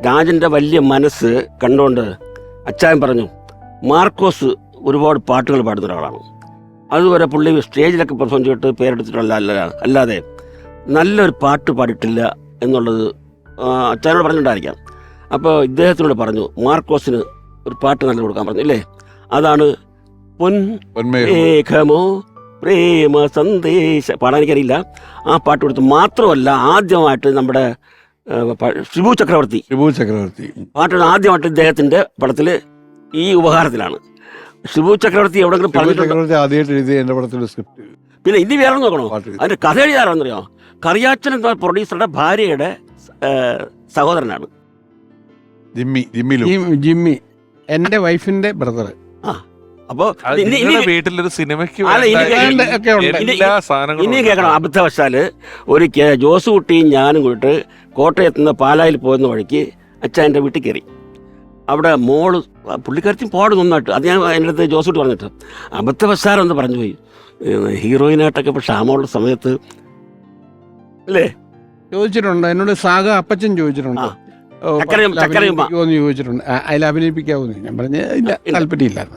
രാജൻ്റെ വലിയ മനസ്സ് കണ്ടുകൊണ്ട് അച്ചായൻ പറഞ്ഞു, മാർക്കോസ് ഒരുപാട് പാട്ടുകൾ പാടുന്ന ഒരാളാണ്. അതുവരെ പുള്ളി സ്റ്റേജിലൊക്കെ പെർഫോം ചെയ്തിട്ട് പേരെടുത്തിട്ടുള്ള അല്ലാതെ നല്ലൊരു പാട്ട് പാടിയിട്ടില്ല എന്നുള്ളത് അച്ചായനോട് പറഞ്ഞിട്ടുണ്ടായിരിക്കാം. അപ്പോൾ ഇദ്ദേഹത്തിനോട് പറഞ്ഞു, മാർക്കോസിന് ഒരു പാട്ട് നല്ല കൊടുക്കാൻ പറഞ്ഞു. ഇല്ലേ, അതാണ് പൊന്മേഘമോ പ്രേമ സന്ദേശ. പാടാൻ എനിക്കറിയില്ല. ആ പാട്ട് കൊടുത്തു. മാത്രമല്ല, ആദ്യമായിട്ട് നമ്മുടെ ഷിബു ചക്രവർത്തി പാട്ട് ആദ്യമായിട്ട് ഇദ്ദേഹത്തിൻ്റെ പടത്തിൽ ഈ ഉപഹാരത്തിലാണ്. ഷിബു ചക്രവർത്തി എവിടെങ്കിലും പറഞ്ഞിട്ടുണ്ട്. പിന്നെ ഇനി വേറെ നോക്കണോ, അതിൻ്റെ കഥ എഴുതാറെന്നറിയോ? കറിയാച്ചൻ എന്ന പ്രൊഡ്യൂസറുടെ ഭാര്യയുടെ സഹോദരനാണ് ജിമ്മി, എൻ്റെ വൈഫിന്റെ ബ്രദർ. അപ്പോൾ വീട്ടിലൊരു സിനിമയ്ക്ക് ഇനി കേൾക്കണം. അബദ്ധവശാല് ഒരിക്കൽ ജോസുകുട്ടിയും ഞാനും കൂടിയിട്ട് കോട്ടയത്ത് നിന്ന് പാലായിൽ പോകുന്ന വഴിക്ക് അച്ഛൻ്റെ വീട്ടിൽ കയറി. അവിടെ മോള് പുള്ളിക്കാരത്തി പാടും നന്നായിട്ട്. അത് ഞാൻ എൻ്റെ അടുത്ത് ജോസുകുട്ടി പറഞ്ഞിട്ട് അബദ്ധവശാലെന്ന് പറഞ്ഞു പോയി. ഹീറോയിനായിട്ടൊക്കെ ഇപ്പോൾ ക്ഷാമമുള്ള സമയത്ത് അല്ലേ ചോദിച്ചിട്ടുണ്ട് എന്നോട്. സാഗ അപ്പച്ചൻ ചോദിച്ചിട്ടുണ്ട്, ചോദിച്ചിട്ടുണ്ട് അതിൽ അഭിനയിപ്പിക്കാവൂന്ന്. ഞാൻ പറഞ്ഞ ഇല്ല, താല്പര്യമില്ലായിരുന്നു.